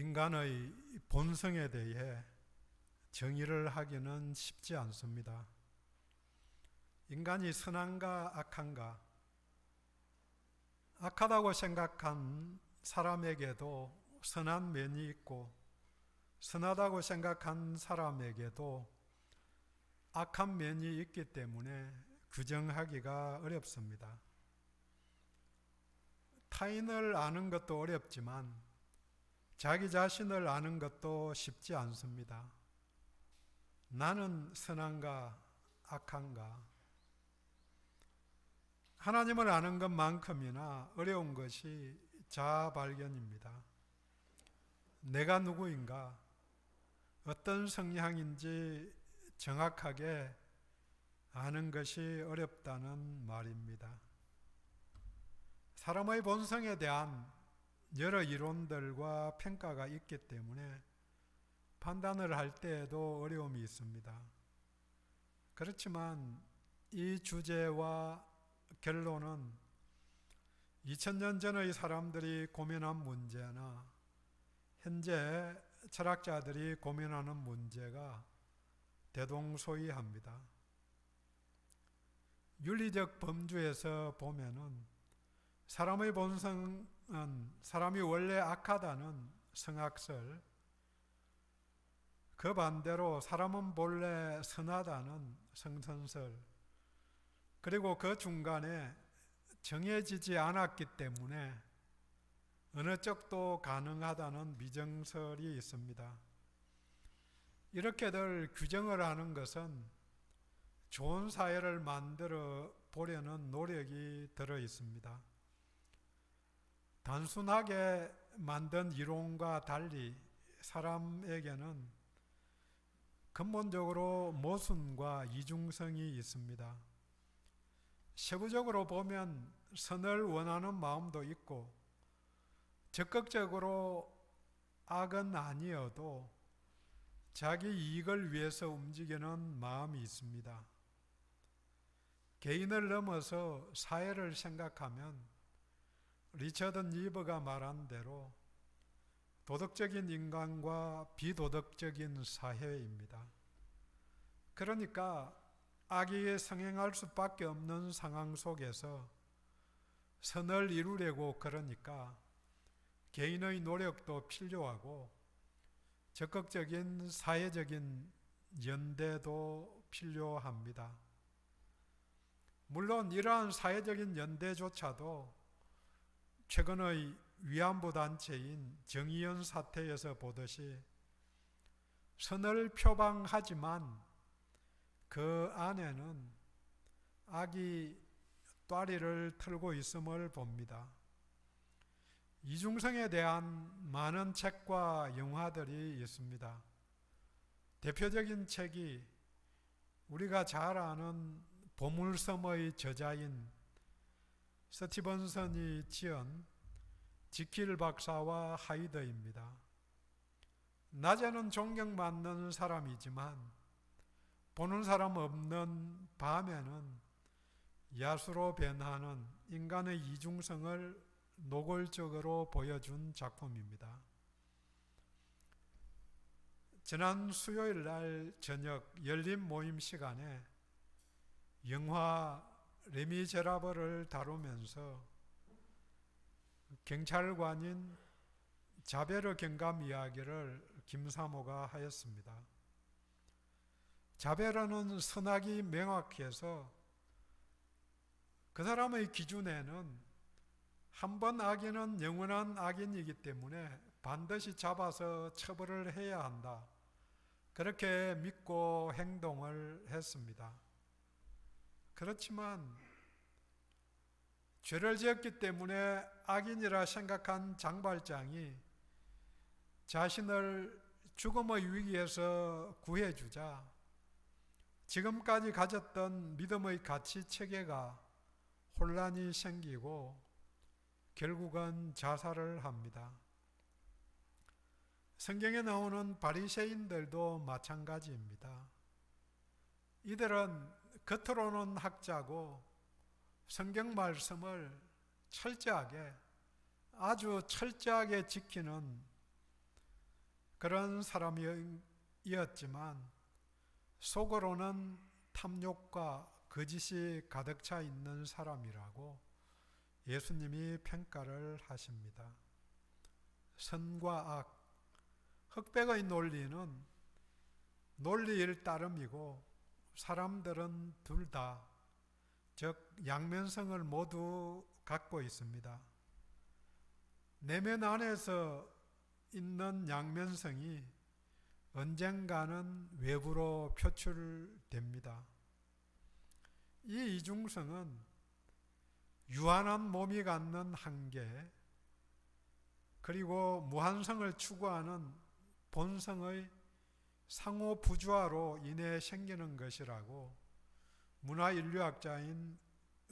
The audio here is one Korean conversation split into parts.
인간의 본성에 대해 정의를 하기는 쉽지 않습니다. 인간이 선한가 악한가, 악하다고 생각한 사람에게도 선한 면이 있고 선하다고 생각한 사람에게도 악한 면이 있기 때문에 규정하기가 어렵습니다. 타인을 아는 것도 어렵지만 자기 자신을 아는 것도 쉽지 않습니다. 나는 선한가 악한가? 하나님을 아는 것만큼이나 어려운 것이 자아 발견입니다. 내가 누구인가? 어떤 성향인지 정확하게 아는 것이 어렵다는 말입니다. 사람의 본성에 대한 여러 이론들과 평가가 있기 때문에 판단을 할 때에도 어려움이 있습니다. 그렇지만 이 주제와 결론은 2000년 전의 사람들이 고민한 문제나 현재 철학자들이 고민하는 문제가 대동소이합니다. 윤리적 범주에서 보면은 사람의 본성은 사람이 원래 악하다는 성악설, 그 반대로 사람은 본래 선하다는 성선설, 그리고 그 중간에 정해지지 않았기 때문에 어느 쪽도 가능하다는 미정설이 있습니다. 이렇게들 규정을 하는 것은 좋은 사회를 만들어 보려는 노력이 들어 있습니다. 단순하게 만든 이론과 달리 사람에게는 근본적으로 모순과 이중성이 있습니다. 세부적으로 보면 선을 원하는 마음도 있고 적극적으로 악은 아니어도 자기 이익을 위해서 움직이는 마음이 있습니다. 개인을 넘어서 사회를 생각하면 리처드 니버가 말한 대로 도덕적인 인간과 비도덕적인 사회입니다. 그러니까 악이 성행할 수밖에 없는 상황 속에서 선을 이루려고 그러니까 개인의 노력도 필요하고 적극적인 사회적인 연대도 필요합니다. 물론 이러한 사회적인 연대조차도 최근의 위안부 단체인 정의연 사태에서 보듯이 선을 표방하지만 그 안에는 악이 또다리를 틀고 있음을 봅니다. 이중성에 대한 많은 책과 영화들이 있습니다. 대표적인 책이 우리가 잘 아는 보물섬의 저자인 스티븐슨이 지은 지킬 박사와 하이드입니다. 낮에는 존경받는 사람이지만 보는 사람 없는 밤에는 야수로 변하는 인간의 이중성을 노골적으로 보여준 작품입니다. 지난 수요일 날 저녁 열린 모임 시간에 영화 레미제라블을 다루면서 경찰관인 자베르 경감 이야기를 김사모가 하였습니다. 자베르는 선악이 명확해서 그 사람의 기준에는 한 번 악인은 영원한 악인이기 때문에 반드시 잡아서 처벌을 해야 한다. 그렇게 믿고 행동을 했습니다. 그렇지만 죄를 지었기 때문에 악인이라 생각한 장발장이 자신을 죽음의 위기에서 구해주자 지금까지 가졌던 믿음의 가치 체계가 혼란이 생기고 결국은 자살을 합니다. 성경에 나오는 바리새인들도 마찬가지입니다. 이들은 겉으로는 학자고 성경 말씀을 철저하게, 아주 철저하게 지키는 그런 사람이었지만 속으로는 탐욕과 거짓이 가득 차 있는 사람이라고 예수님이 평가를 하십니다. 선과 악, 흑백의 논리는 논리일 따름이고 사람들은 둘 다, 즉 양면성을 모두 갖고 있습니다. 내면 안에서 있는 양면성이 언젠가는 외부로 표출됩니다. 이 이중성은 유한한 몸이 갖는 한계, 그리고 무한성을 추구하는 본성의 상호 부조화로 인해 생기는 것이라고 문화인류학자인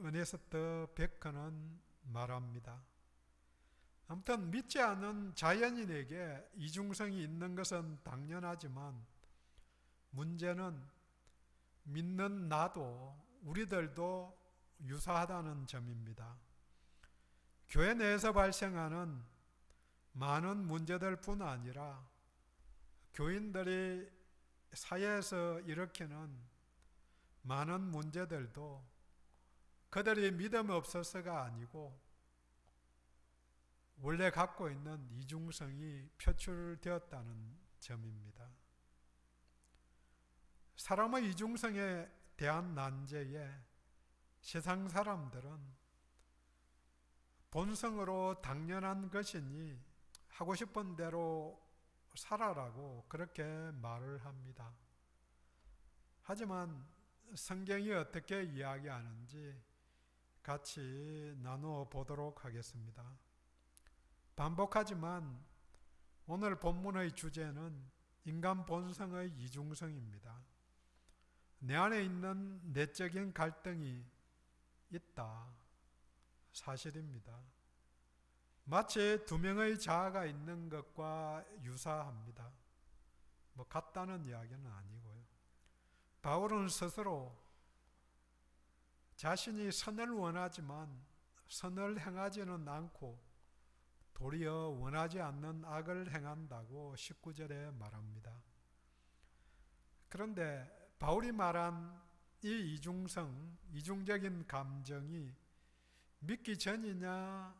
어네스트 베커는 말합니다. 아무튼 믿지 않는 자연인에게 이중성이 있는 것은 당연하지만 문제는 믿는 나도 우리들도 유사하다는 점입니다. 교회 내에서 발생하는 많은 문제들뿐 아니라 교인들이 사회에서 일으키는 많은 문제들도 그들이 믿음 없어서가 아니고 원래 갖고 있는 이중성이 표출되었다는 점입니다. 사람의 이중성에 대한 난제에 세상 사람들은 본성으로 당연한 것이니 하고 싶은 대로 살아라고 그렇게 말을 합니다. 하지만 성경이 어떻게 이야기하는지 같이 나누어 보도록 하겠습니다. 반복하지만 오늘 본문의 주제는 인간 본성의 이중성입니다. 내 안에 있는 내적인 갈등이 있다. 사실입니다. 마치 두 명의 자아가 있는 것과 유사합니다. 같다는 이야기는 아니고요. 바울은 스스로 자신이 선을 원하지만 선을 행하지는 않고 도리어 원하지 않는 악을 행한다고 19절에 말합니다. 그런데 바울이 말한 이 이중성, 이중적인 감정이 믿기 전이냐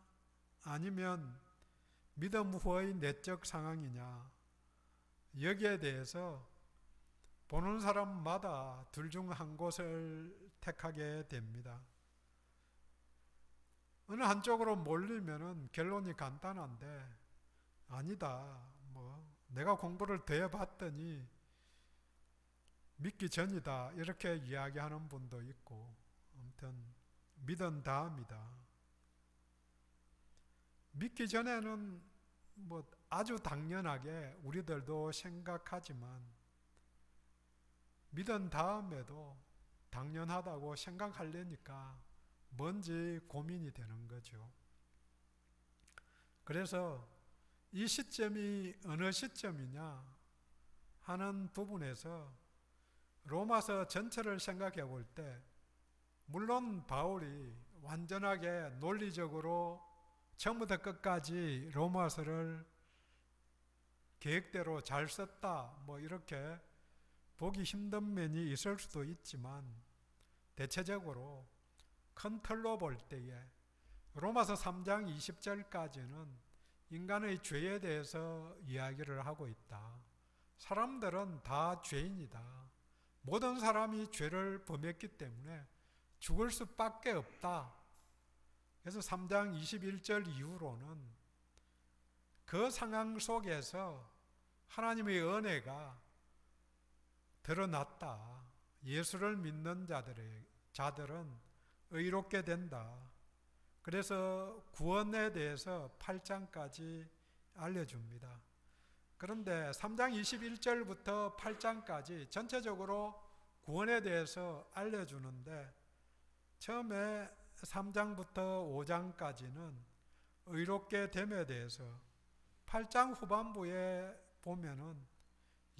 아니면 믿음 후의 내적 상황이냐, 여기에 대해서 보는 사람마다 둘 중 한 곳을 택하게 됩니다. 어느 한쪽으로 몰리면은 결론이 간단한데, 아니다, 내가 공부를 더 해봤더니 믿기 전이다, 이렇게 이야기하는 분도 있고, 아무튼 믿은 다음이다. 믿기 전에는 아주 당연하게 우리들도 생각하지만 믿은 다음에도 당연하다고 생각하려니까 뭔지 고민이 되는 거죠. 그래서 이 시점이 어느 시점이냐 하는 부분에서 로마서 전체를 생각해 볼 때, 물론 바울이 완전하게 논리적으로 처음부터 끝까지 로마서를 계획대로 잘 썼다, 이렇게 보기 힘든 면이 있을 수도 있지만, 대체적으로 큰 틀로 볼 때에 로마서 3장 20절까지는 인간의 죄에 대해서 이야기를 하고 있다. 사람들은 다 죄인이다. 모든 사람이 죄를 범했기 때문에 죽을 수밖에 없다. 그래서 3장 21절 이후로는 그 상황 속에서 하나님의 은혜가 드러났다. 예수를 믿는 자들은 의롭게 된다. 그래서 구원에 대해서 8장까지 알려줍니다. 그런데 3장 21절부터 8장까지 전체적으로 구원에 대해서 알려주는데, 처음에 3장부터 5장까지는 의롭게 됨에 대해서, 8장 후반부에 보면은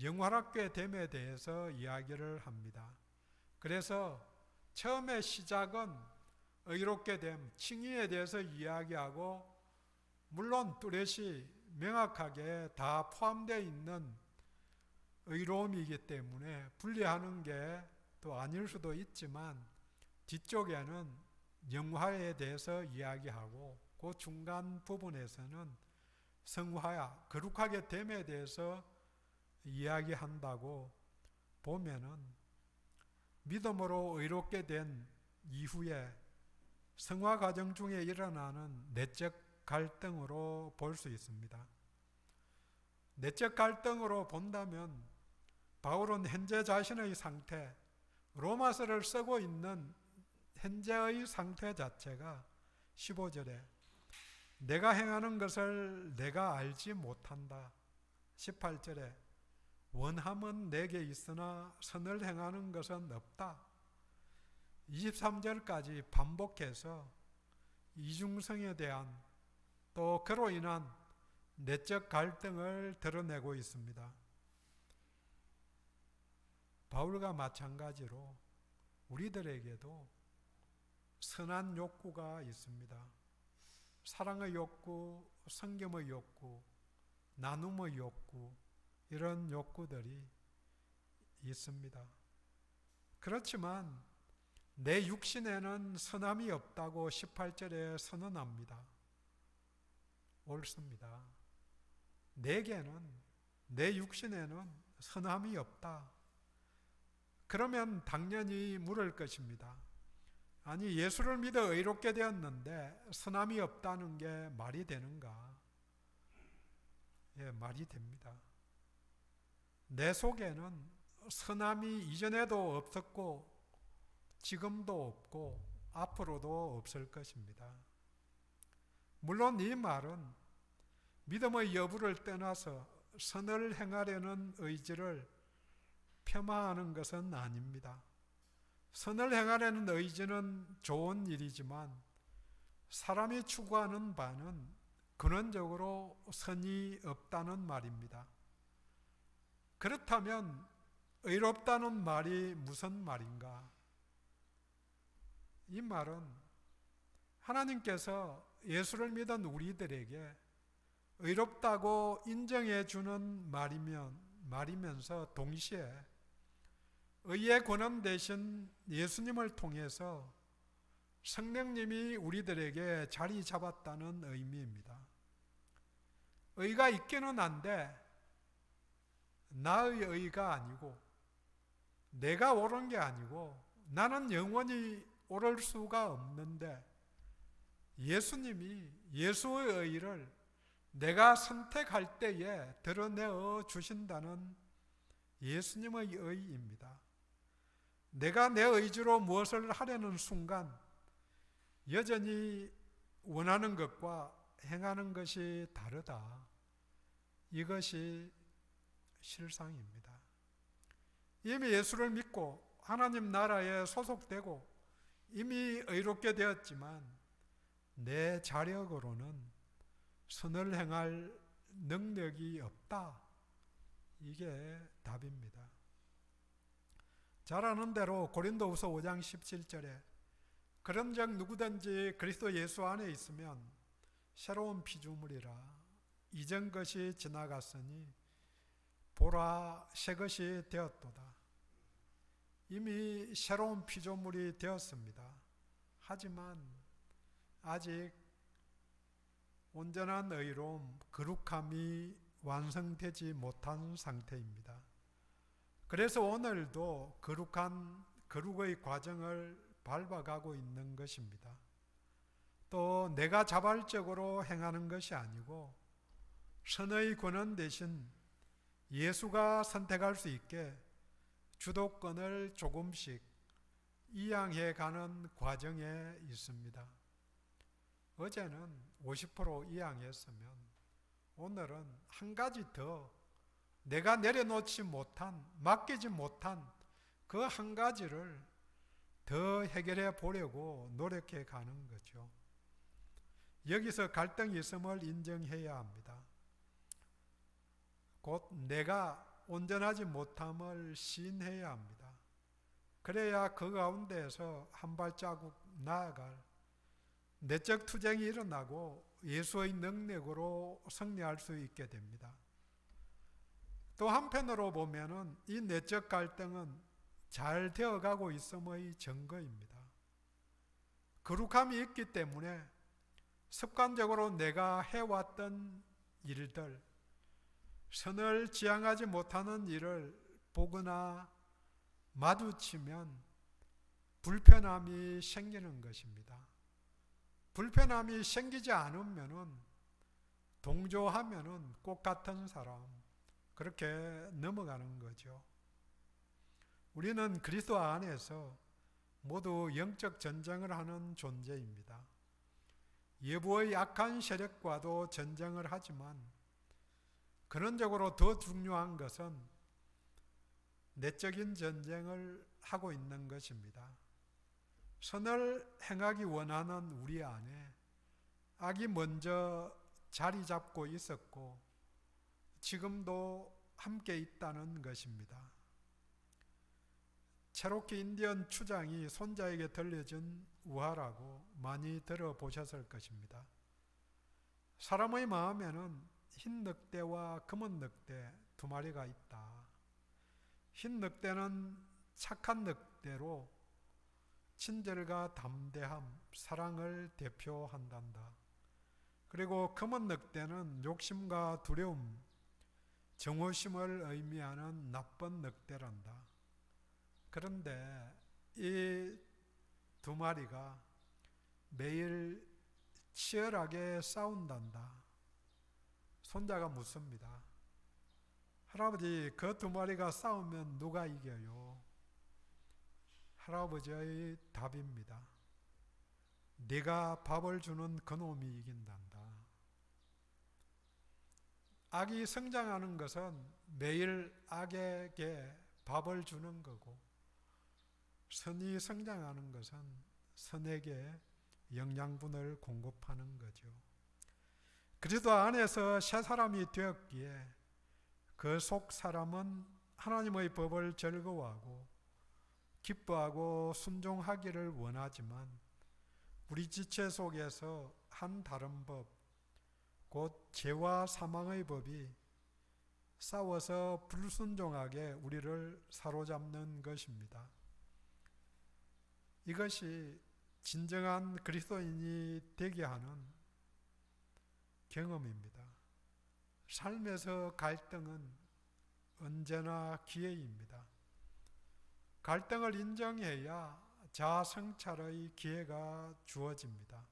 영화롭게 됨에 대해서 이야기를 합니다. 그래서 처음에 시작은 의롭게 됨, 칭의에 대해서 이야기하고, 물론 뚜렷이 명확하게 다 포함되어 있는 의로움이기 때문에 분리하는 게 또 아닐 수도 있지만 뒤쪽에는 영화에 대해서 이야기하고 그 중간 부분에서는 성화야, 거룩하게 됨에 대해서 이야기한다고 보면은 믿음으로 의롭게 된 이후에 성화 과정 중에 일어나는 내적 갈등으로 볼 수 있습니다. 내적 갈등으로 본다면 바울은 현재 자신의 상태, 로마서를 쓰고 있는 현재의 상태 자체가 15절에 내가 행하는 것을 내가 알지 못한다. 18절에 원함은 내게 있으나 선을 행하는 것은 없다. 23절까지 반복해서 이중성에 대한 또 그로 인한 내적 갈등을 드러내고 있습니다. 바울과 마찬가지로 우리들에게도 선한 욕구가 있습니다. 사랑의 욕구, 성김의 욕구, 나눔의 욕구, 이런 욕구들이 있습니다. 그렇지만 내 육신에는 선함이 없다고 18절에 선언합니다. 옳습니다. 내게는, 내 육신에는 선함이 없다. 그러면 당연히 물을 것입니다. 아니, 예수를 믿어 의롭게 되었는데 선함이 없다는 게 말이 되는가? 예, 말이 됩니다. 내 속에는 선함이 이전에도 없었고 지금도 없고 앞으로도 없을 것입니다. 물론 이 말은 믿음의 여부를 떠나서 선을 행하려는 의지를 폄하하는 것은 아닙니다. 선을 행하려는 의지는 좋은 일이지만 사람이 추구하는 바는 근원적으로 선이 없다는 말입니다. 그렇다면 의롭다는 말이 무슨 말인가? 이 말은 하나님께서 예수를 믿은 우리들에게 의롭다고 인정해 주는 말이면서 동시에 의의 권한 대신 예수님을 통해서 성령님이 우리들에게 자리 잡았다는 의미입니다. 의가 있기는 한데 나의 의가 아니고 내가 옳은 게 아니고 나는 영원히 오를 수가 없는데 예수님이 예수의 의를 내가 선택할 때에 드러내어 주신다는 예수님의 의입니다. 내가 내 의지로 무엇을 하려는 순간 여전히 원하는 것과 행하는 것이 다르다. 이것이 실상입니다. 이미 예수를 믿고 하나님 나라에 소속되고 이미 의롭게 되었지만 내 자력으로는 선을 행할 능력이 없다. 이게 답입니다. 잘 아는 대로 고린도후서 5장 17절에 그런즉 누구든지 그리스도 예수 안에 있으면 새로운 피조물이라 이전 것이 지나갔으니 보라 새 것이 되었도다. 이미 새로운 피조물이 되었습니다. 하지만 아직 온전한 의로움, 거룩함이 완성되지 못한 상태입니다. 그래서 오늘도 거룩의 과정을 밟아가고 있는 것입니다. 또 내가 자발적으로 행하는 것이 아니고 선의 권한 대신 예수가 선택할 수 있게 주도권을 조금씩 이양해 가는 과정에 있습니다. 어제는 50% 이양했으면 오늘은 한 가지 더 내가 내려놓지 못한, 맡기지 못한 그 한 가지를 더 해결해 보려고 노력해 가는 거죠. 여기서 갈등이 있음을 인정해야 합니다. 곧 내가 온전하지 못함을 시인해야 합니다. 그래야 그 가운데에서 한 발자국 나아갈 내적 투쟁이 일어나고 예수의 능력으로 승리할 수 있게 됩니다. 또 한편으로 보면은 이 내적 갈등은 잘 되어가고 있음의 증거입니다. 거룩함이 있기 때문에 습관적으로 내가 해왔던 일들, 선을 지향하지 못하는 일을 보거나 마주치면 불편함이 생기는 것입니다. 불편함이 생기지 않으면은 동조하면은 꽃 같은 사람, 그렇게 넘어가는 거죠. 우리는 그리스도 안에서 모두 영적 전쟁을 하는 존재입니다. 외부의 악한 세력과도 전쟁을 하지만 근원적으로 더 중요한 것은 내적인 전쟁을 하고 있는 것입니다. 선을 행하기 원하는 우리 안에 악이 먼저 자리 잡고 있었고 지금도 함께 있다는 것입니다. 체로키 인디언 추장이 손자에게 들려준 우화라고 많이 들어보셨을 것입니다. 사람의 마음에는 흰 늑대와 검은 늑대 두 마리가 있다. 흰 늑대는 착한 늑대로 친절과 담대함, 사랑을 대표한단다. 그리고 검은 늑대는 욕심과 두려움, 정오심을 의미하는 나쁜 늑대란다. 그런데 이 두 마리가 매일 치열하게 싸운단다. 손자가 묻습니다. 할아버지, 그 두 마리가 싸우면 누가 이겨요? 할아버지의 답입니다. 네가 밥을 주는 그놈이 이긴단다. 악이 성장하는 것은 매일 악에게 밥을 주는 거고, 선이 성장하는 것은 선에게 영양분을 공급하는 거죠. 그리스도 안에서 새 사람이 되었기에 그 속 사람은 하나님의 법을 즐거워하고 기뻐하고 순종하기를 원하지만 우리 지체 속에서 한 다른 법, 곧 죄와 사망의 법이 싸워서 불순종하게 우리를 사로잡는 것입니다. 이것이 진정한 그리스도인이 되게 하는 경험입니다. 삶에서 갈등은 언제나 기회입니다. 갈등을 인정해야 자아 성찰의 기회가 주어집니다.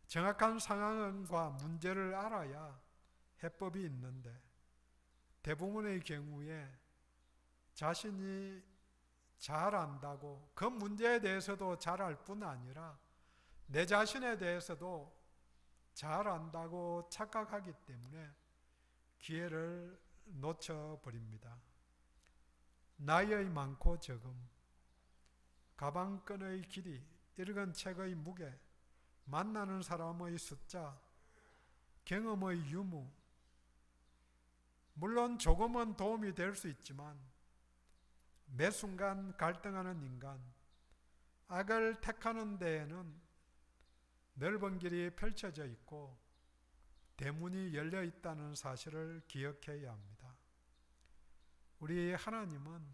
정확한 상황과 문제를 알아야 해법이 있는데 대부분의 경우에 자신이 잘 안다고 그 문제에 대해서도 잘 알 뿐 아니라 내 자신에 대해서도 잘 안다고 착각하기 때문에 기회를 놓쳐버립니다. 나이의 많고 적음, 가방끈의 길이, 읽은 책의 무게, 만나는 사람의 숫자, 경험의 유무, 물론 조금은 도움이 될 수 있지만 매 순간 갈등하는 인간, 악을 택하는 데에는 넓은 길이 펼쳐져 있고 대문이 열려 있다는 사실을 기억해야 합니다. 우리 하나님은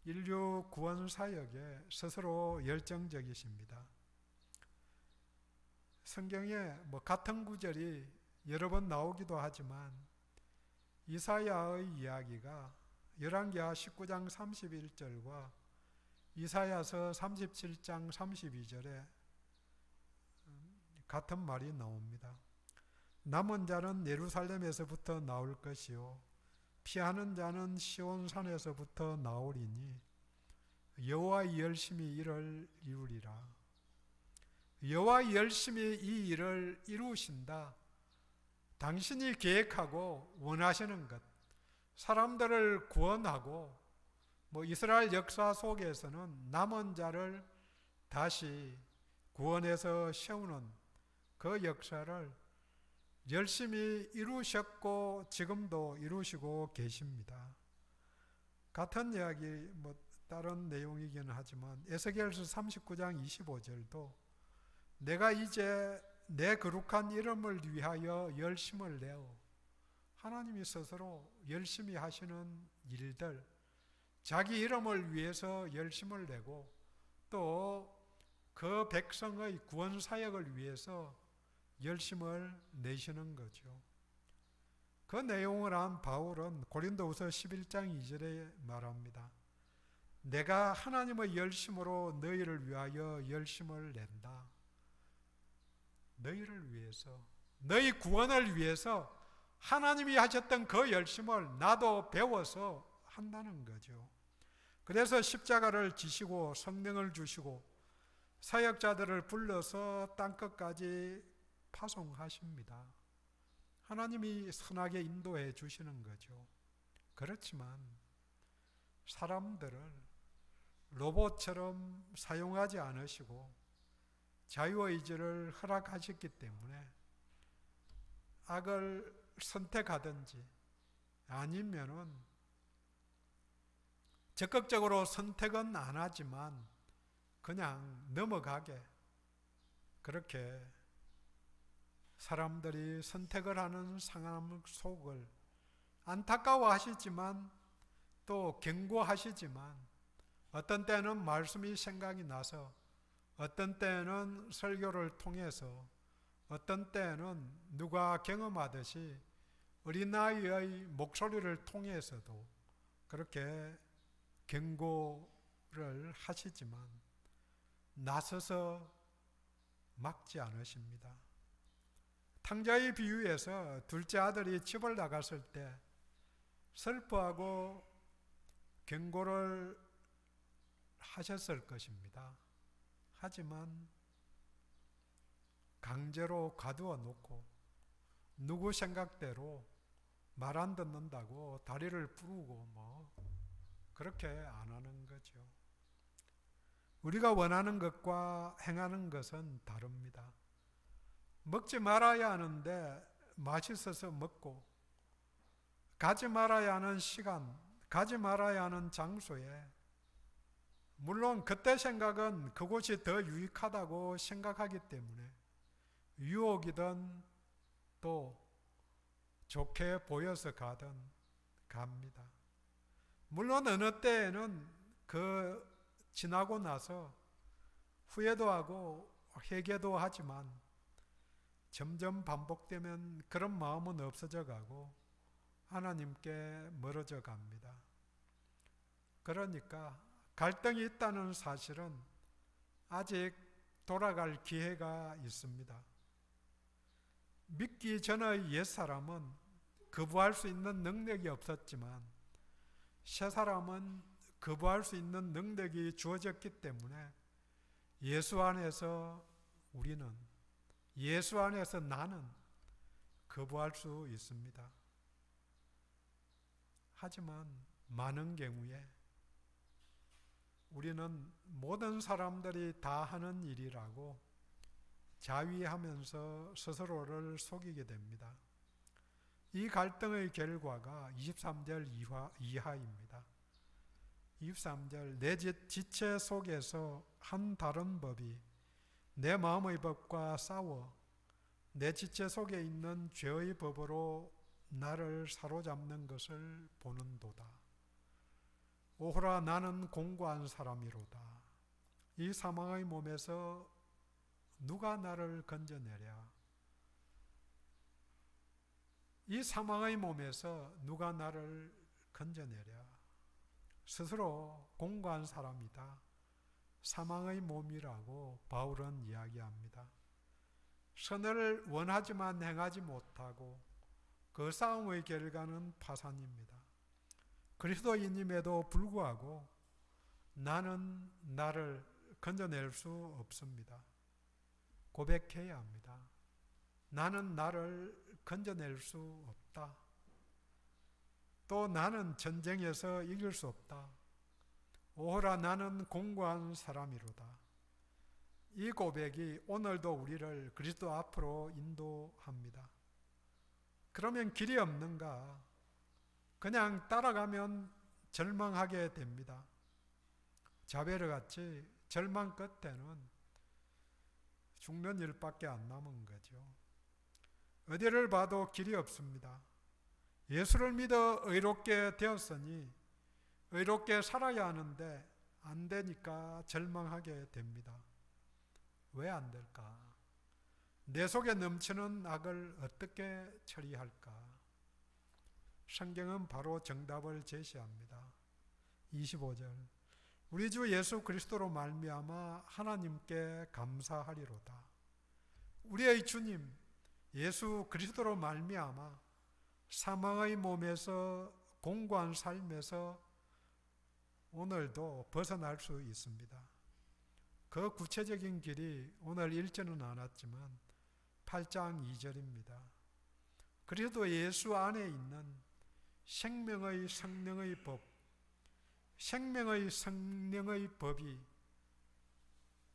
인류 구원 사역에 스스로 열정적이십니다. 성경에 같은 구절이 여러 번 나오기도 하지만 이사야의 이야기가 열왕기하 19장 31절과 이사야서 37장 32절에 같은 말이 나옵니다. 남은 자는 예루살렘에서부터 나올 것이요 피하는 자는 시온산에서부터 나오리니 여호와의 열심히 이를 이루리라. 여호와의 열심히 이 일을 이루신다. 당신이 계획하고 원하시는 것, 사람들을 구원하고 이스라엘 역사 속에서는 남은 자를 다시 구원해서 세우는 그 역사를 열심히 이루셨고 지금도 이루시고 계십니다. 같은 이야기 다른 내용이긴 하지만 에스겔서 39장 25절도 내가 이제 내 거룩한 이름을 위하여 열심을 내어 하나님이 스스로 열심히 하시는 일들, 자기 이름을 위해서 열심을 내고 또 그 백성의 구원 사역을 위해서 열심을 내시는 거죠. 그 내용을 한 바울은 고린도후서 11장 2절에 말합니다. 내가 하나님의 열심으로 너희를 위하여 열심을 낸다. 너희를 위해서, 너희 구원을 위해서 하나님이 하셨던 그 열심을 나도 배워서 한다는 거죠. 그래서 십자가를 지시고 성령을 주시고 사역자들을 불러서 땅끝까지 파송하십니다. 하나님이 선하게 인도해 주시는 거죠. 그렇지만 사람들을 로봇처럼 사용하지 않으시고 자유의지를 허락하셨기 때문에 악을 선택하든지 아니면은 적극적으로 선택은 안 하지만 그냥 넘어가게 그렇게 사람들이 선택을 하는 상황 속을 안타까워하시지만 또 경고하시지만 어떤 때는 말씀이 생각이 나서 어떤 때는 설교를 통해서 어떤 때는 누가 경험하듯이 어린아이의 목소리를 통해서도 그렇게 경고를 하시지만 나서서 막지 않으십니다. 탕자의 비유에서 둘째 아들이 집을 나갔을 때 슬퍼하고 경고를 하셨을 것입니다. 하지만 강제로 가두어 놓고 누구 생각대로 말 안 듣는다고 다리를 부르고 그렇게 안 하는 거죠. 우리가 원하는 것과 행하는 것은 다릅니다. 먹지 말아야 하는데 맛있어서 먹고 가지 말아야 하는 시간, 가지 말아야 하는 장소에 물론 그때 생각은 그곳이 더 유익하다고 생각하기 때문에 유혹이든 또 좋게 보여서 가든 갑니다. 물론 어느 때에는 그 지나고 나서 후회도 하고 회개도 하지만 점점 반복되면 그런 마음은 없어져 가고 하나님께 멀어져 갑니다. 그러니까 갈등이 있다는 사실은 아직 돌아갈 기회가 있습니다. 믿기 전의 옛사람은 거부할 수 있는 능력이 없었지만 새 사람은 거부할 수 있는 능력이 주어졌기 때문에 예수 안에서 우리는, 예수 안에서 나는 거부할 수 있습니다. 하지만 많은 경우에 우리는 모든 사람들이 다 하는 일이라고 자위하면서 스스로를 속이게 됩니다. 이 갈등의 결과가 23절 이하입니다. 23절 내 지체 속에서 한 다른 법이 내 마음의 법과 싸워 내 지체 속에 있는 죄의 법으로 나를 사로잡는 것을 보는도다. 오호라 나는 공고한 사람이로다. 이 사망의 몸에서 누가 나를 건져내랴. 이 사망의 몸에서 누가 나를 건져내랴. 스스로 공고한 사람이다. 사망의 몸이라고 바울은 이야기합니다. 선을 원하지만 행하지 못하고 그 싸움의 결과는 파산입니다. 그리스도인임에도 불구하고 나는 나를 건져낼 수 없습니다. 고백해야 합니다. 나는 나를 건져낼 수 없다. 또 나는 전쟁에서 이길 수 없다. 오호라 나는 공고한 사람이로다. 이 고백이 오늘도 우리를 그리스도 앞으로 인도합니다. 그러면 길이 없는가? 그냥 따라가면 절망하게 됩니다. 자베르 같이 절망 끝에는 죽는 일밖에 안 남은 거죠. 어디를 봐도 길이 없습니다. 예수를 믿어 의롭게 되었으니 의롭게 살아야 하는데 안 되니까 절망하게 됩니다. 왜 안 될까? 내 속에 넘치는 악을 어떻게 처리할까? 성경은 바로 정답을 제시합니다. 25절 우리 주 예수 그리스도로 말미암아 하나님께 감사하리로다. 우리의 주님 예수 그리스도로 말미암아 사망의 몸에서 공고한 삶에서 오늘도 벗어날 수 있습니다. 그 구체적인 길이 오늘 읽지는 않았지만 8장 2절입니다. 그리스도 예수 안에 있는 생명의 성령의 법, 생명의 성령의 법이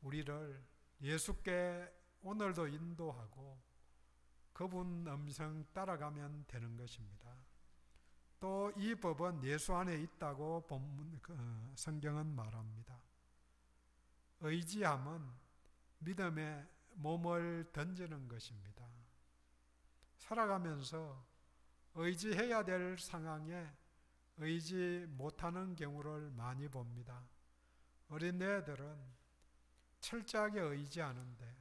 우리를 예수께 오늘도 인도하고 그분 음성 따라가면 되는 것입니다. 또 이 법은 예수 안에 있다고 성경은 말합니다. 의지함은 믿음에 몸을 던지는 것입니다. 살아가면서 의지해야 될 상황에 의지 못하는 경우를 많이 봅니다. 어린애들은 철저하게 의지하는데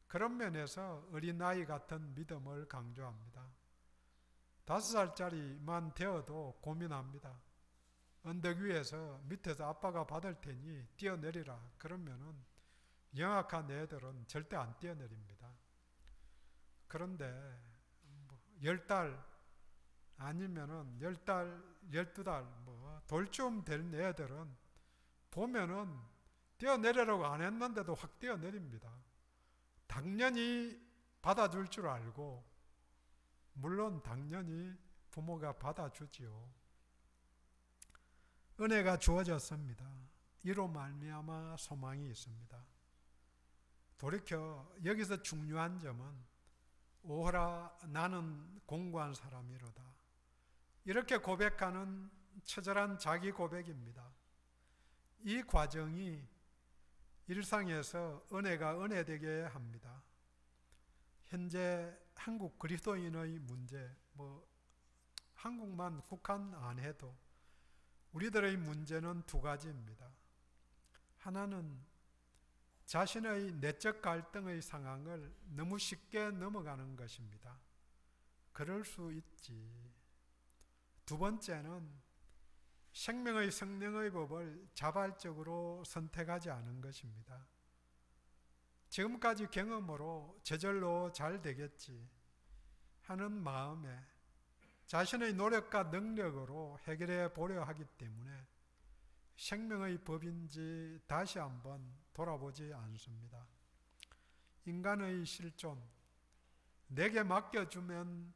그런 면에서 어린아이 같은 믿음을 강조합니다. 5살짜리만 되어도 고민합니다. 언덕 위에서 밑에서 아빠가 받을 테니 뛰어내리라. 그러면은 영악한 애들은 절대 안 뛰어내립니다. 그런데 10달 아니면은 10달, 12달 돌쯤 된 애들은 보면은 뛰어내리라고 안 했는데도 확 뛰어내립니다. 당연히 받아줄 줄 알고 물론 당연히 부모가 받아주지요. 은혜가 주어졌습니다. 이로 말미암아 소망이 있습니다. 돌이켜 여기서 중요한 점은 오호라 나는 공고한 사람이로다. 이렇게 고백하는 처절한 자기 고백입니다. 이 과정이 일상에서 은혜가 은혜되게 합니다. 현재 한국 그리스도인의 문제, 한국만 국한 안 해도 우리들의 문제는 두 가지입니다. 하나는 자신의 내적 갈등의 상황을 너무 쉽게 넘어가는 것입니다. 그럴 수 있지. 두 번째는 생명의 성령의 법을 자발적으로 선택하지 않은 것입니다. 지금까지 경험으로 저절로 잘 되겠지 하는 마음에 자신의 노력과 능력으로 해결해 보려 하기 때문에 생명의 법인지 다시 한번 돌아보지 않습니다. 인간의 실존, 내게 맡겨주면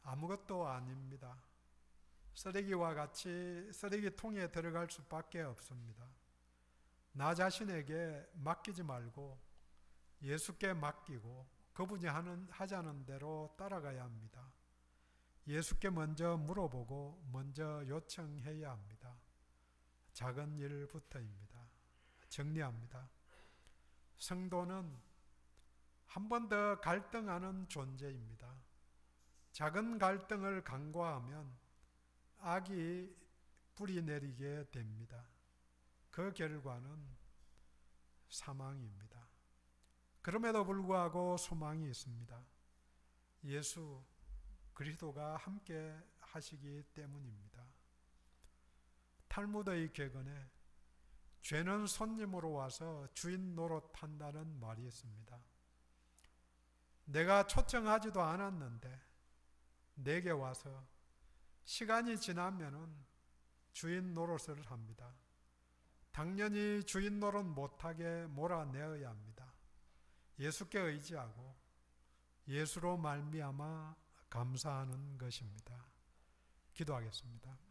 아무것도 아닙니다. 쓰레기와 같이 쓰레기통에 들어갈 수밖에 없습니다. 나 자신에게 맡기지 말고 예수께 맡기고 그분이 하자는 대로 따라가야 합니다. 예수께 먼저 물어보고 먼저 요청해야 합니다. 작은 일부터입니다. 정리합니다. 성도는 한 번 더 갈등하는 존재입니다. 작은 갈등을 간과하면 악이 뿌리 내리게 됩니다. 그 결과는 사망입니다. 그럼에도 불구하고 소망이 있습니다. 예수 그리스도가 함께 하시기 때문입니다. 탈무드의 궤근에 죄는 손님으로 와서 주인 노릇한다는 말이 있습니다. 내가 초청하지도 않았는데 내게 와서 시간이 지나면은 주인 노릇을 합니다. 당연히 주인 노릇 못하게 몰아내어야 합니다. 예수께 의지하고 예수로 말미암아 감사하는 것입니다. 기도하겠습니다.